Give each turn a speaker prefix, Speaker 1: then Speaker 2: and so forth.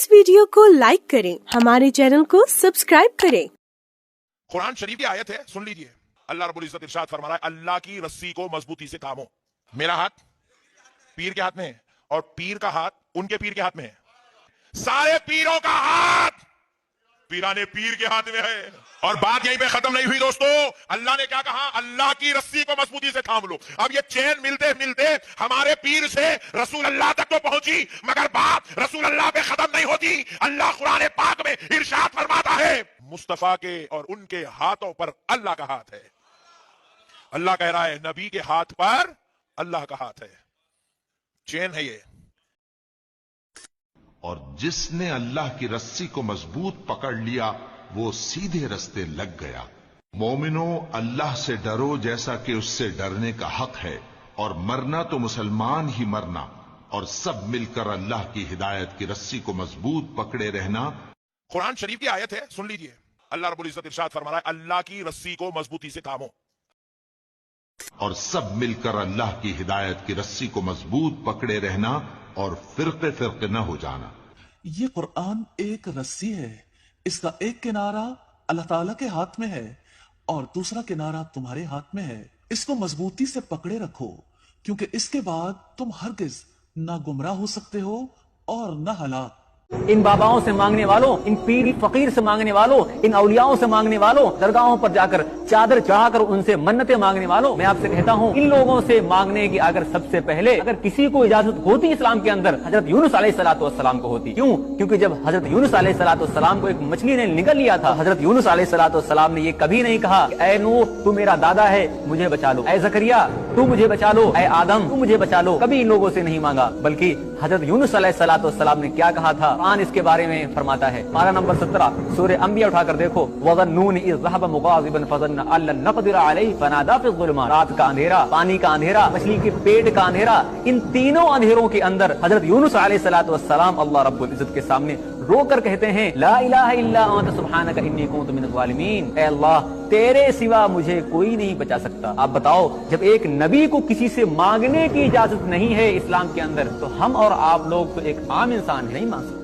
Speaker 1: इस वीडियो को लाइक करें, हमारे चैनल को सब्सक्राइब करें।
Speaker 2: कुरान शरीफ की आयत है, सुन लीजिए। अल्लाह रब्बुल इज्जत इरशाद फरमा रहा है, अल्लाह की रस्सी को मजबूती से थामो। मेरा हाथ पीर के हाथ में है और पीर का हाथ उनके पीर के हाथ में है। सारे पीरों का हाथ पीराने पीर के हाथ में है। और बात यहीं पे खत्म नहीं हुई दोस्तों। अल्लाह ने क्या कहा? अल्लाह की रस्सी को मजबूती से थाम लो। अब ये चैन मिलते मिलते हमारे पीर से रसूल अल्लाह तक तो पहुंची, मगर बात रसूल अल्लाह पे खत्म नहीं होती। अल्लाह कुरान पाक में इरशाद फरमाता है, मुस्तफा के और उनके हाथों पर अल्लाह का हाथ है। अल्लाह कह रहा है, नबी के हाथ पर अल्लाह का हाथ है। चैन है ये।
Speaker 3: और जिसने अल्लाह की रस्सी को मजबूत पकड़ लिया वो सीधे रास्ते लग गया। मोमिनो, अल्लाह से डरो जैसा कि उससे डरने का हक है, और मरना तो मुसलमान ही मरना, और सब मिलकर अल्लाह की हिदायत की रस्सी को मजबूत पकड़े रहना।
Speaker 2: कुरान शरीफ की आयत है, सुन लीजिए। अल्लाह रब्बुल इज्जत इरशाद फरमा रहा है, अल्लाह की रस्सी को मजबूती से थामो।
Speaker 3: और सब मिलकर अल्लाह की हिदायत की रस्सी को मजबूत पकड़े रहना और फिरके फिरके न हो जाना।
Speaker 4: ये कुरान एक रस्सी है, इसका एक किनारा अल्लाह ताला के हाथ में है और दूसरा किनारा तुम्हारे हाथ में है। इसको मजबूती से पकड़े रखो, क्योंकि इसके बाद तुम हरगिज ना गुमराह हो सकते हो और न हलाक।
Speaker 5: इन बाबाओं से मांगने वालों, इन पीर फकीर से मांगने वालों, इन औलियाओं से मांगने वालों, दरगाहों पर जाकर चादर चढ़ाकर उनसे मन्नतें मांगने वालों, मैं आपसे कहता हूँ, इन लोगों से मांगने की अगर सबसे पहले अगर किसी को इजाजत होती इस्लाम के अंदर, हजरत यूनुस अलैहिस्सलाम को होती। क्यों? क्योंकि जब हजरत यूनुस अलैहिस्सलाम को एक मछली ने निगल लिया था, हजरत यूनुस अलैहिस्सलाम ने ये कभी नहीं कहा, ऐ नूह तू मेरा दादा है मुझे बचा लो, ऐ जकरिया तू मुझे बचा लो, ऐ आदम तू मुझे बचा लो। कभी इन लोगों से नहीं मांगा, बल्कि हजरत यूनुस अलैहिस्सलाम ने क्या कहा था? कुरान इसके बारे में फरमाता है, पारा नंबर 17 सूरह अंबिया उठाकर देखो, वज़न्नून इज़ ज़हब मुग़ाज़िबन फ़ज़न्ना अल्लन नक़दिर अलैहि फ़नादा फ़ी ज़ुलुमात। रात का अंधेरा, पानी का अंधेरा, मछली के पेट का अंधेरा, इन तीनों अंधेरों के अंदर हजरत यूनुस अलैहिस्सलाम अल्लाह रब्बुल इज़्ज़त के सामने रोकर कहते हैं, ला इलाहा इल्ला अंत सुब्हानका इन्नी कुन्तु मिनज़ ज़ालिमीन। ऐ अल्लाह, तेरे सिवा मुझे कोई नहीं बचा सकता। आप बताओ, जब एक नबी को किसी से मांगने की इजाजत नहीं है इस्लाम के अंदर, तो हम और आप लोग तो एक आम इंसान नहीं मांग सकते।